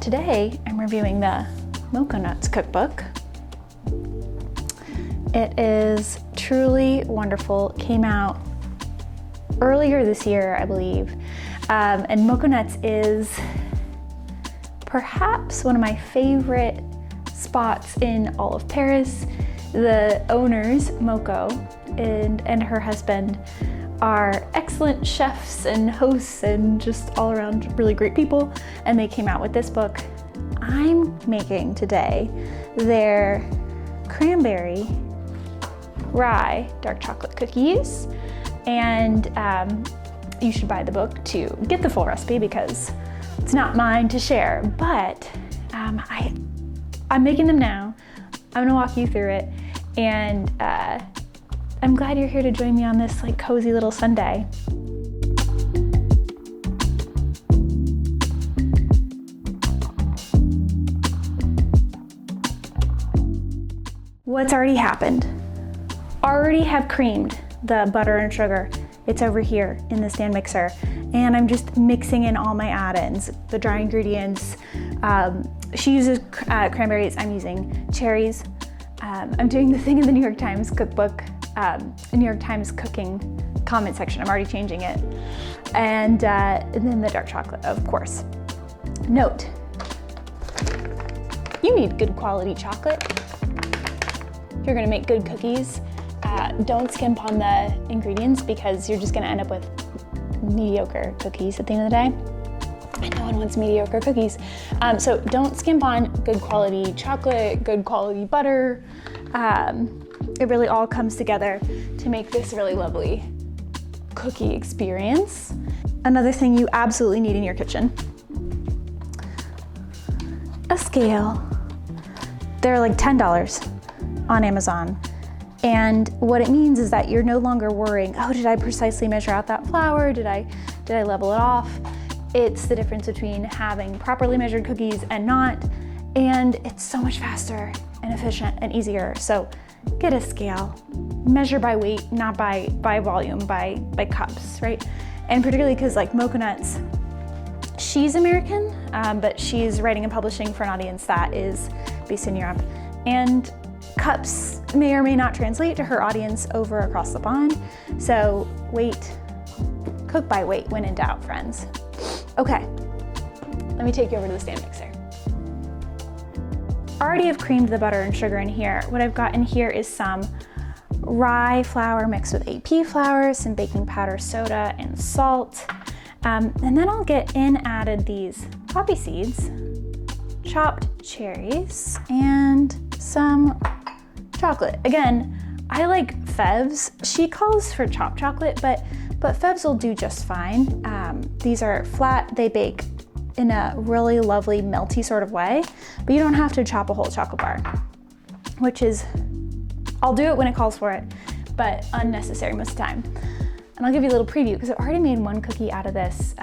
today I'm reviewing the Mokonuts cookbook. It is truly wonderful. It came out earlier this year, I believe. And Mokonuts is perhaps one of my favorite spots in all of Paris. The owners, Moko, and her husband are excellent chefs and hosts and just all around really great people. And they came out with this book. I'm making today their Cranberry Rye dark chocolate cookies. And you should buy the book to get the full recipe because it's not mine to share, but I'm making them now. I'm gonna walk you through it, and I'm glad you're here to join me on this like cozy little Sunday. What's already happened? Already have creamed the butter and sugar. It's over here in the stand mixer, and I'm just mixing in all my add-ins, the dry ingredients. She uses cranberries, I'm using cherries. I'm doing the thing in the New York Times cookbook, New York Times cooking comment section. I'm already changing it. And then the dark chocolate, of course. Note, you need good quality chocolate. If you're gonna make good cookies, don't skimp on the ingredients because you're just gonna end up with mediocre cookies at the end of the day. And no one wants mediocre cookies. So don't skimp on good quality chocolate, good quality butter. It really all comes together to make this really lovely cookie experience. Another thing you absolutely need in your kitchen, a scale. They're like $10 on Amazon. And what it means is that you're no longer worrying, oh, did I precisely measure out that flour? Did I level it off? It's the difference between having properly measured cookies and not, and it's so much faster and efficient and easier. So get a scale, measure by weight, not by volume, by cups, right? And particularly because like Mokonuts, she's American, but she's writing and publishing for an audience that is based in Europe. And cups may or may not translate to her audience over across the pond. So cook by weight when in doubt, friends. Okay, let me take you over to the stand mixer. Already have creamed the butter and sugar in here. What I've got in here is some rye flour mixed with AP flour, some baking powder, soda, and salt. And then I'll get in added these poppy seeds, chopped cherries, and some chocolate. Again, I like Fevs. She calls for chopped chocolate, but Fevs will do just fine. These are flat, they bake in a really lovely melty sort of way, but you don't have to chop a whole chocolate bar, which is, I'll do it when it calls for it, but unnecessary most of the time. And I'll give you a little preview because I've already made one cookie out of this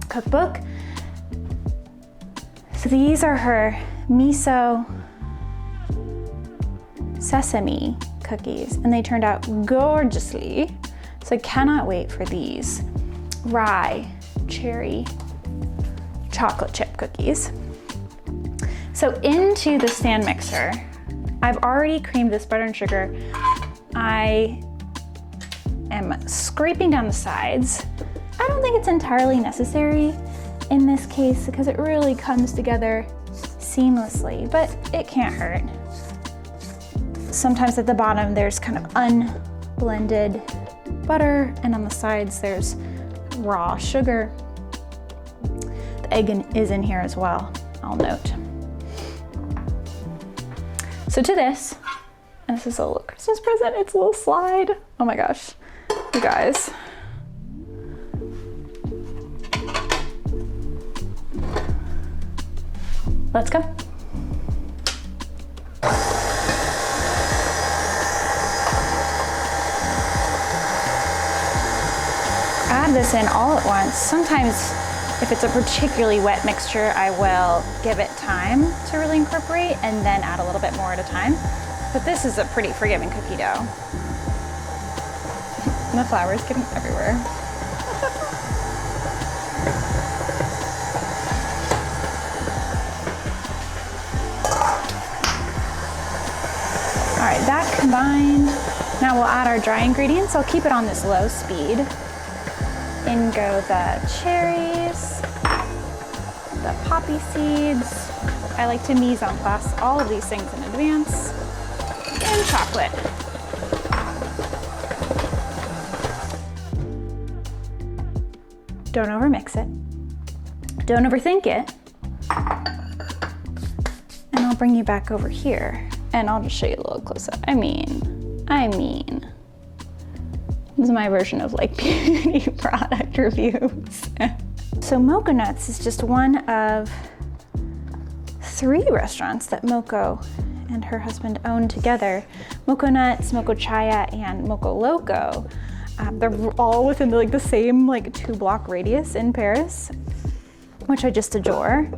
cookbook. So these are her miso sesame cookies, and they turned out gorgeously. So I cannot wait for these rye cherry chocolate chip cookies. So into the stand mixer, I've already creamed this butter and sugar. I am scraping down the sides. I don't think it's entirely necessary in this case because it really comes together seamlessly, but it can't hurt. Sometimes at the bottom there's kind of unblended butter, and on the sides there's raw sugar. The egg is in here as well, I'll note. So to this, and this is a little Christmas present, it's a little slide. Oh my gosh, you guys. Let's go. Add this in all at once. Sometimes if it's a particularly wet mixture, I will give it time to really incorporate and then add a little bit more at a time. But this is a pretty forgiving cookie dough. And the flour is getting everywhere. right, that combined. Now we'll add our dry ingredients. I'll keep it on this low speed. In go the cherries, the poppy seeds. I like to mise en place all of these things in advance. And chocolate. Don't overmix it. Don't overthink it. And I'll bring you back over here and I'll just show you a little close up. I mean, this is my version of like beauty product reviews. So Mokonuts is just one of 3 restaurants that Moko and her husband own together. Mokonuts, Mokochaya, and Mokoloco. They're all within the same 2-block radius in Paris, which I just adore.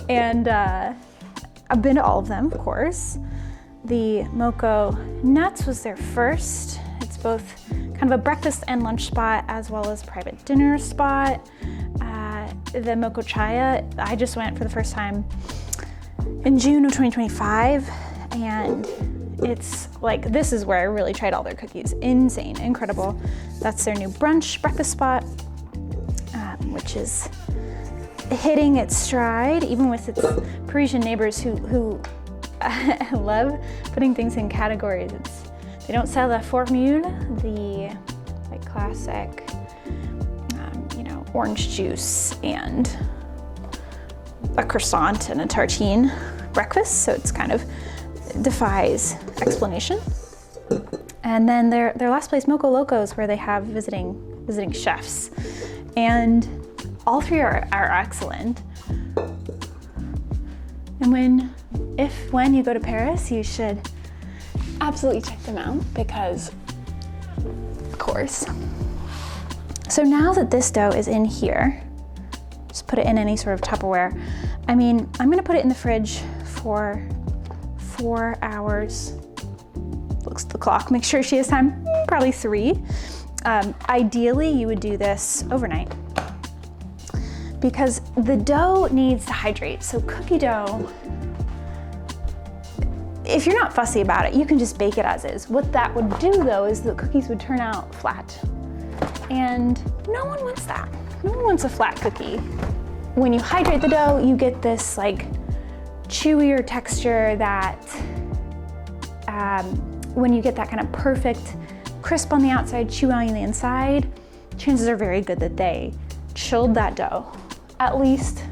And I've been to all of them, of course. The Mokonuts was their first. It's both kind of a breakfast and lunch spot as well as private dinner spot. The Mokochaya, I just went for the first time in June of 2025, and it's this is where I really tried all their cookies. Insane, incredible. That's their new breakfast spot, which is hitting its stride, even with its Parisian neighbors who love putting things in categories. They don't sell the formule, the classic, orange juice and a croissant and a tartine breakfast, so it's kind of defies explanation. And then their last place, Mokolocos, where they have visiting chefs, and all 3 are excellent. And when you go to Paris, you should absolutely check them out because, of course. So now that this dough is in here, just put it in any sort of Tupperware. I'm gonna put it in the fridge for 4 hours. Looks at the clock, make sure she has time, probably 3. Ideally, you would do this overnight because the dough needs to hydrate. So cookie dough, if you're not fussy about it, you can just bake it as is. What that would do though is the cookies would turn out flat. And no one wants that. No one wants a flat cookie. When you hydrate the dough, you get this chewier texture that, when you get that kind of perfect crisp on the outside, chewy on the inside, chances are very good that they chilled that dough at least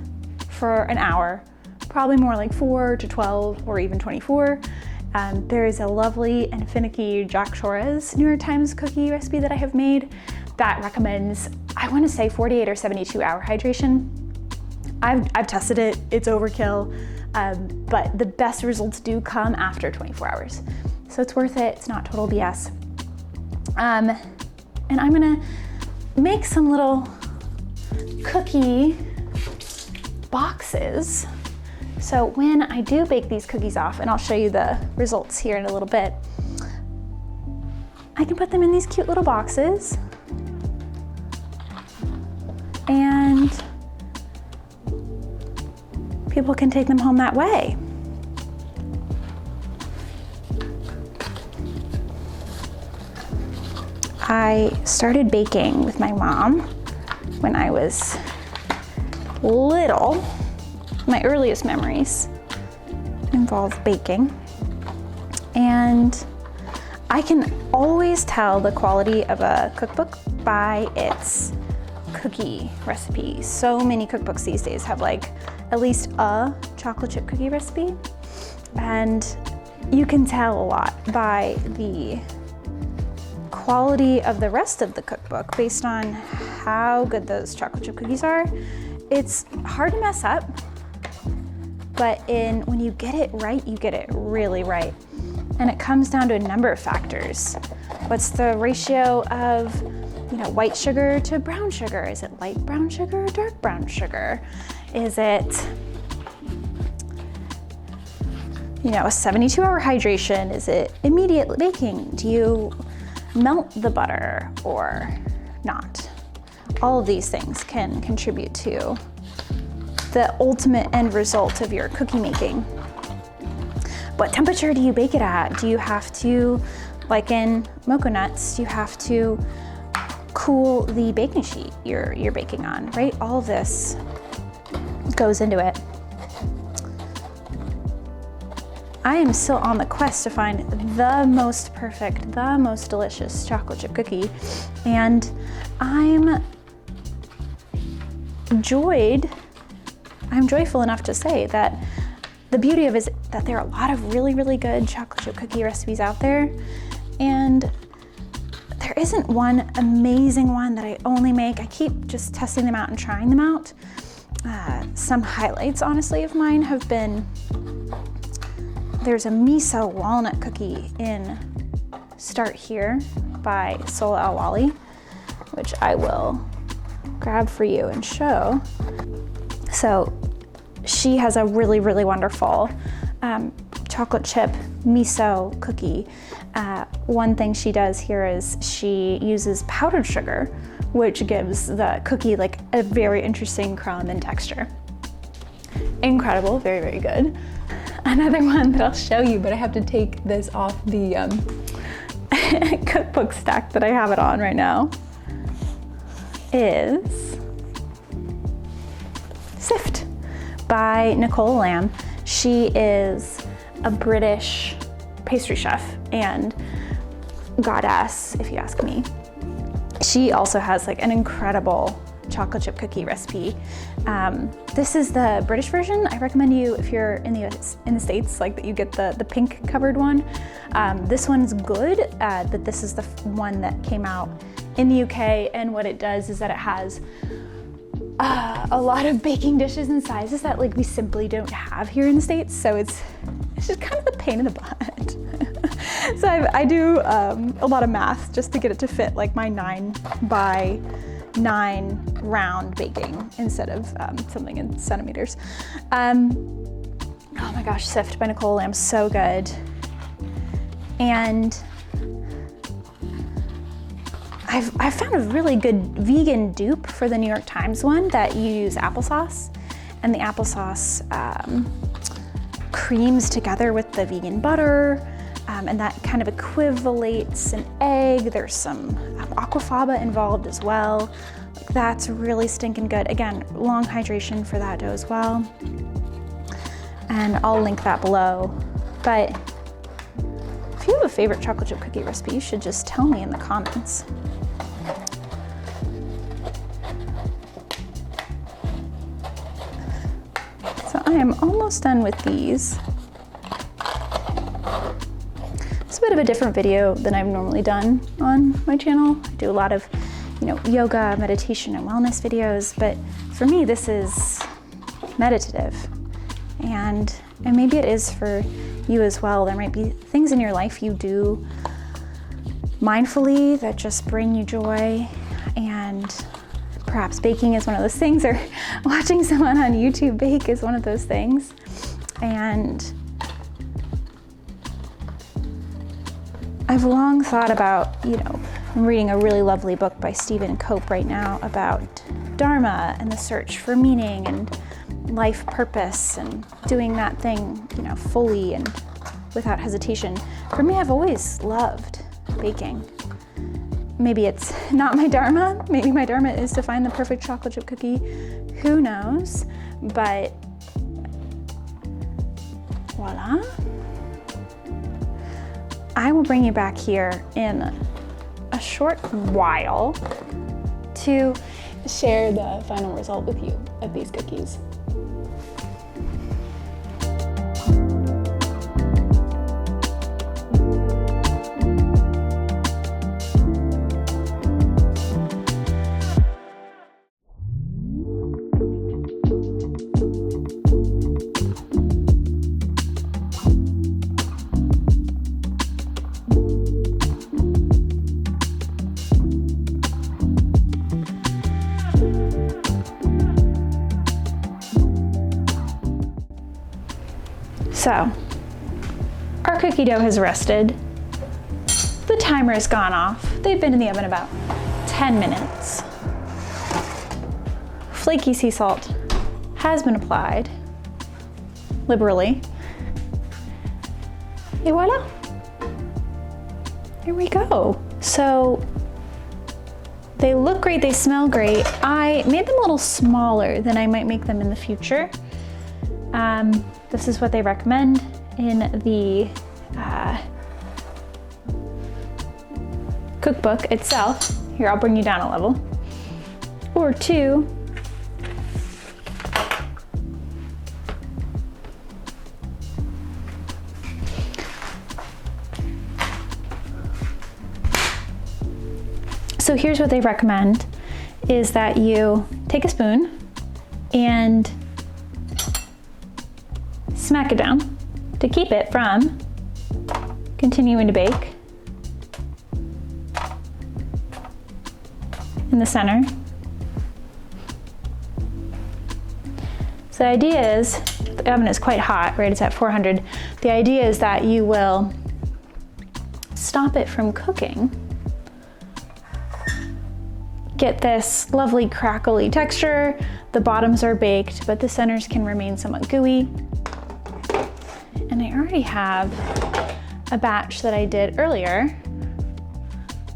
for an hour, probably more like 4 to 12 or even 24. There is a lovely and finicky Jacques Chores New York Times cookie recipe that I have made that recommends, I want to say 48 or 72 hour hydration. I've tested it, it's overkill, but the best results do come after 24 hours. So it's worth it, it's not total BS. And I'm gonna make some little cookie boxes. So when I do bake these cookies off, and I'll show you the results here in a little bit, I can put them in these cute little boxes. And people can take them home that way. I started baking with my mom when I was little. My earliest memories involve baking. And I can always tell the quality of a cookbook by its cookie recipe. So many cookbooks these days have at least a chocolate chip cookie recipe. And you can tell a lot by the quality of the rest of the cookbook based on how good those chocolate chip cookies are. It's hard to mess up, but when you get it right, you get it really right. And it comes down to a number of factors. What's the ratio of white sugar to brown sugar? Is it light brown sugar or dark brown sugar? Is it a 72-hour hydration? Is it immediate baking? Do you melt the butter or not? All of these things can contribute to the ultimate end result of your cookie making. what temperature do you bake it at? Do you have to, like in Mokonuts, do you have to cool the baking sheet you're baking on, right? All of this goes into it. I am still on the quest to find the most perfect, the most delicious chocolate chip cookie, and I'm joyful enough to say that the beauty of it is that there are a lot of really, really good chocolate chip cookie recipes out there, and there isn't one amazing one that I only make. I keep just testing them out and trying them out. Some highlights, honestly, of mine have been, there's a miso walnut cookie in Start Here by Soul Al Wali, which I will grab for you and show. So she has a really, really wonderful chocolate chip miso cookie. One thing she does here is she uses powdered sugar, which gives the cookie like a very interesting crumb and texture. Incredible, very, very good. Another one that I'll show you, but I have to take this off the cookbook stack that I have it on right now, is Sift by Nicole Lamb. She is a British pastry chef and goddess, if you ask me. She also has like an incredible chocolate chip cookie recipe. This is the British version. I recommend you, if you're in the States, like that you get the pink covered one. This one's good, but this is the one that came out in the UK, and what it does is that it has a lot of baking dishes and sizes that like we simply don't have here in the States, so it's just kind of a pain in the butt. So I do a lot of math just to get it to fit like my 9 by 9 round baking instead of something in centimeters. Oh my gosh, Sift by Nicole Lamb, so good. And I've found a really good vegan dupe for the New York Times one that you use applesauce, and the applesauce creams together with the vegan butter, and that kind of equivalates an egg. There's some aquafaba involved as well. Like, that's really stinking good. Again, long hydration for that dough as well. And I'll link that below. But if you have a favorite chocolate chip cookie recipe, you should just tell me in the comments. So I am almost done with these. It's a bit of a different video than I've normally done on my channel. I do a lot of, yoga, meditation, and wellness videos, but for me, this is meditative. And maybe it is for you as well. There might be things in your life you do mindfully that just bring you joy, and perhaps baking is one of those things, or watching someone on YouTube bake is one of those things. And I've long thought about, I'm reading a really lovely book by Stephen Cope right now about Dharma and the search for meaning and life purpose and doing that thing, fully and without hesitation. For me, I've always loved baking. Maybe it's not my Dharma. Maybe my Dharma is to find the perfect chocolate chip cookie. Who knows? But voila. I will bring you back here in a short while to share the final result with you of these cookies. So, our cookie dough has rested. The timer has gone off. They've been in the oven about 10 minutes. Flaky sea salt has been applied liberally. Et voila. Here we go. So they look great, they smell great. I made them a little smaller than I might make them in the future. This is what they recommend in the cookbook itself. Here, I'll bring you down a level. Or two. So here's what they recommend, is that you take a spoon and smack it down to keep it from continuing to bake in the center. So the idea is, the oven is quite hot, right? It's at 400. The idea is that you will stop it from cooking. Get this lovely crackly texture. The bottoms are baked, but the centers can remain somewhat gooey. And I already have a batch that I did earlier.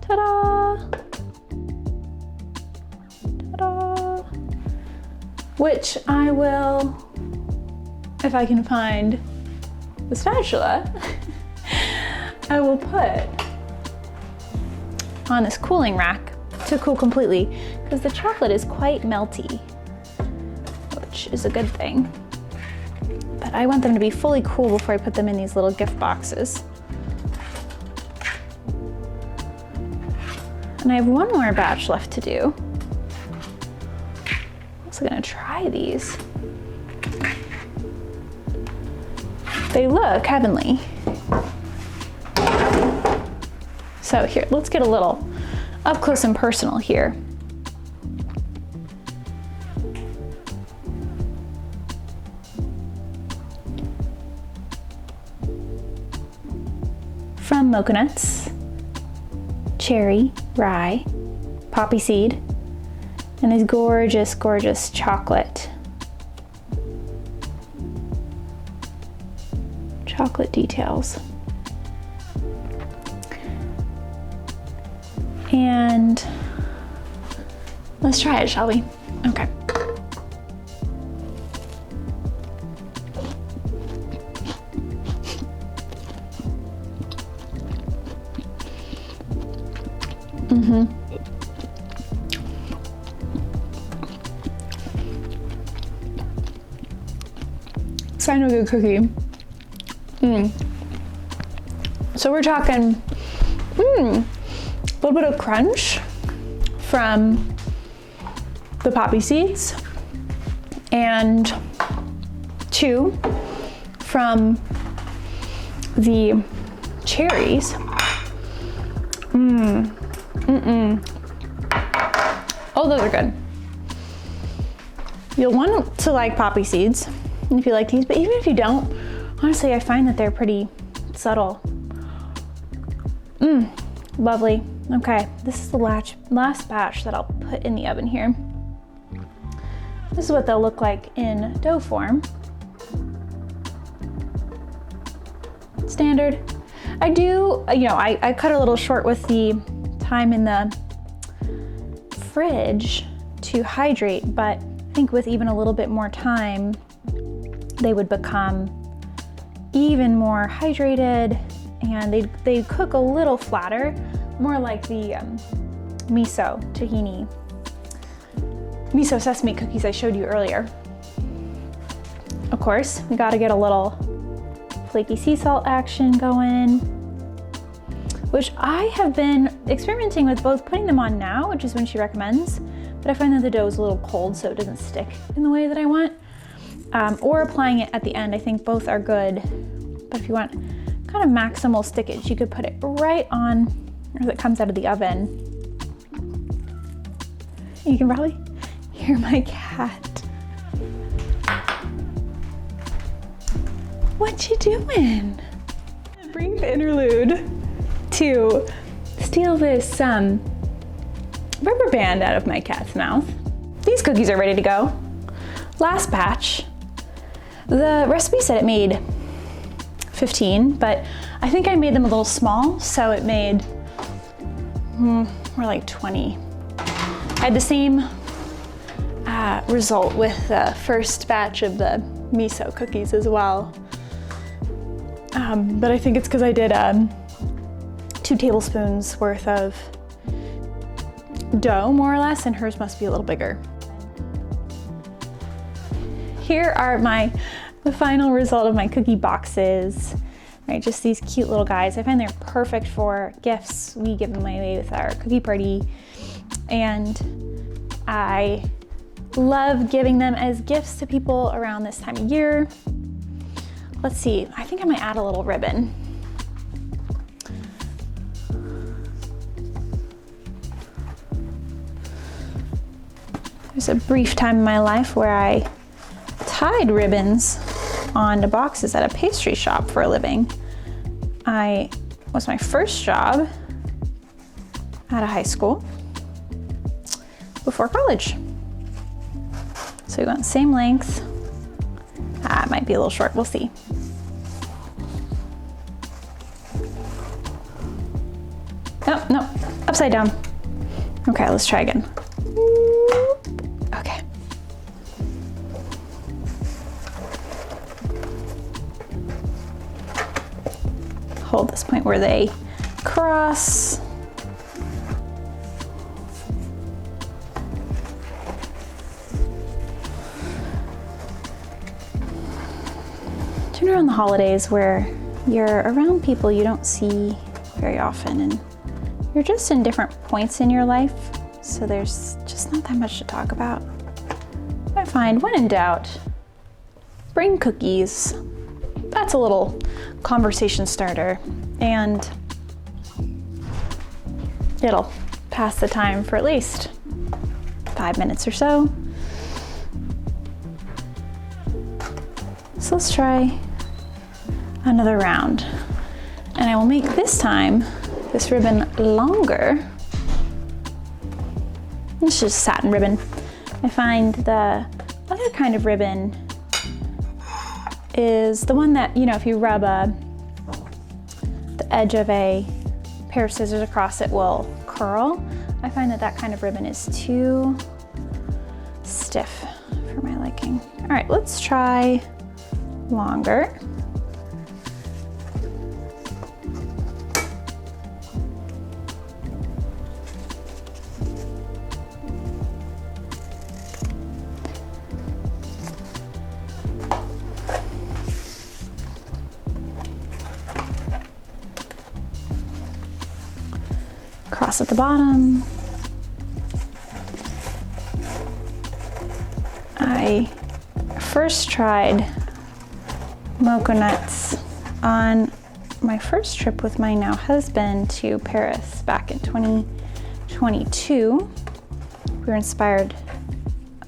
Ta-da! Ta-da! Which I will, if I can find the spatula, I will put on this cooling rack to cool completely, because the chocolate is quite melty, which is a good thing. But I want them to be fully cool before I put them in these little gift boxes. And I have one more batch left to do. I'm also gonna try these. They look heavenly. So here, let's get a little up close and personal here. From Mokonuts, cherry, rye, poppy seed, and these gorgeous, gorgeous chocolate details. And let's try it, shall we? Okay. Sign of a good cookie. So we're talking a little bit of crunch from the poppy seeds, and 2 from the cherries. Oh, those are good. You'll want to like poppy seeds if you like these, but even if you don't, honestly, I find that they're pretty subtle. Lovely. Okay, this is the last batch that I'll put in the oven here. This is what they'll look like in dough form. Standard. I do, I cut a little short with the time in the fridge to hydrate, but I think with even a little bit more time, they would become even more hydrated, and they cook a little flatter, more like the miso sesame cookies I showed you earlier. Of course, we gotta get a little flaky sea salt action going, which I have been experimenting with, both putting them on now, which is when she recommends, but I find that the dough is a little cold so it doesn't stick in the way that I want, or applying it at the end. I think both are good, but if you want kind of maximal stickage, you could put it right on as it comes out of the oven. You can probably hear my cat. What you doing? A brief interlude to steal this rubber band out of my cat's mouth. These cookies are ready to go. Last batch. The recipe said it made 15, but I think I made them a little small, so it made more like 20. I had the same result with the first batch of the miso cookies as well. But I think it's because I did 2 tablespoons worth of dough, more or less, and hers must be a little bigger. Here are the final result of my cookie boxes. Right, just these cute little guys. I find they're perfect for gifts. We give them away with our cookie party, and I love giving them as gifts to people around this time of year. Let's see, I think I might add a little ribbon. There's a brief time in my life where I tied ribbons onto boxes at a pastry shop for a living. It was my first job out of high school before college. So we went same length. It might be a little short, we'll see. No, upside down. Okay, let's try again. Okay. Hold this point where they cross. Turn around the holidays where you're around people you don't see very often, and you're just in different points in your life, so there's just not that much to talk about. I find when in doubt, bring cookies. That's a little conversation starter, and it'll pass the time for at least 5 minutes or so. So let's try another round, and I will make this time this ribbon longer. It's just satin ribbon. I find the other kind of ribbon is the one that, if you rub the edge of a pair of scissors across it will curl. I find that kind of ribbon is too stiff for my liking. All right, let's try longer. Cross at the bottom. I first tried Mokonuts on my first trip with my now husband to Paris back in 2022. We were inspired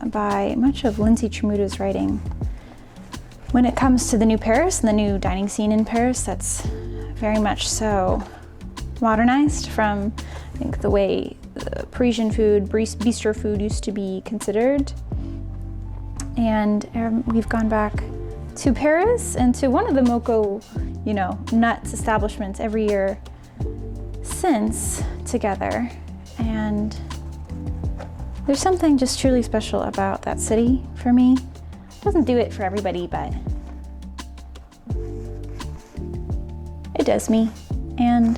by much of Lindsay Tramuta's writing. When it comes to the new Paris and the new dining scene in Paris, that's very much so modernized from, I think, the way the Parisian food, bistro food used to be considered. And we've gone back to Paris and to one of the Mokonuts establishments every year since together. And there's something just truly special about that city for me. It doesn't do it for everybody, but it does me. And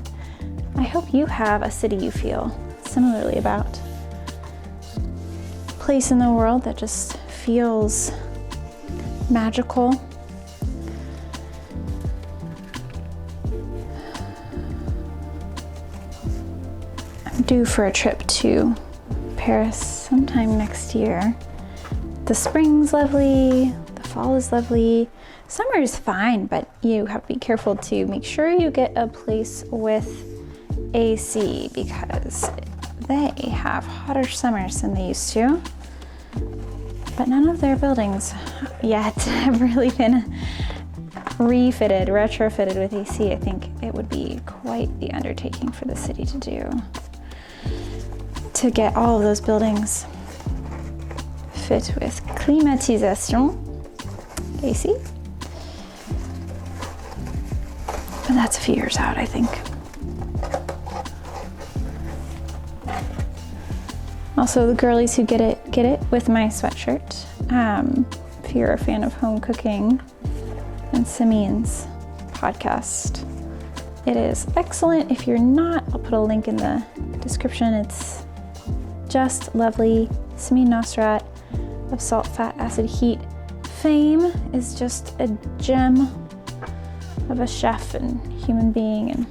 I hope you have a city you feel similarly about. A place in the world that just feels magical. I'm due for a trip to Paris sometime next year. The spring's lovely, the fall is lovely. Summer is fine, but you have to be careful to make sure you get a place with AC because they have hotter summers than they used to. But none of their buildings yet have really been retrofitted with AC. I think it would be quite the undertaking for the city to do, to get all of those buildings fit with climatisation, AC. And that's a few years out, I think. Also, the girlies who get it with my sweatshirt. If you're a fan of home cooking and Simeon's podcast, it is excellent. If you're not, I'll put a link in the description. It's just lovely. Simeon Nosrat of Salt, Fat, Acid, Heat fame is just a gem of a chef and human being. And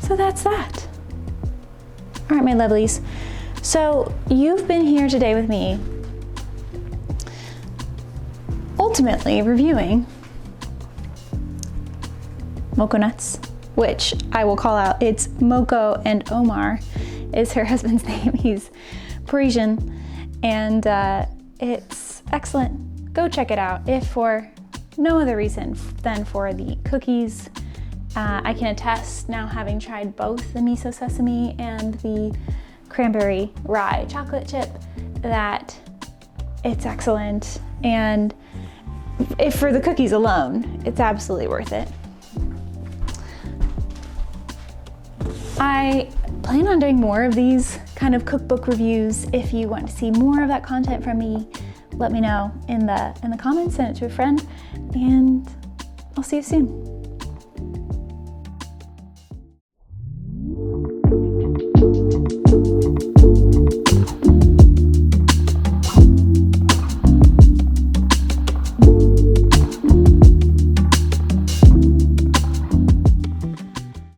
so that's that. All right, my lovelies. So you've been here today with me, ultimately reviewing Mokonuts, which I will call out. It's Moko, and Omar is her husband's name. He's Parisian, and it's excellent. Go check it out, if for no other reason than for the cookies. I can attest, now having tried both the miso sesame and the cranberry rye chocolate chip, that it's excellent. And if for the cookies alone, it's absolutely worth it. I plan on doing more of these kind of cookbook reviews. If you want to see more of that content from me, let me know in the comments, send it to a friend, and I'll see you soon.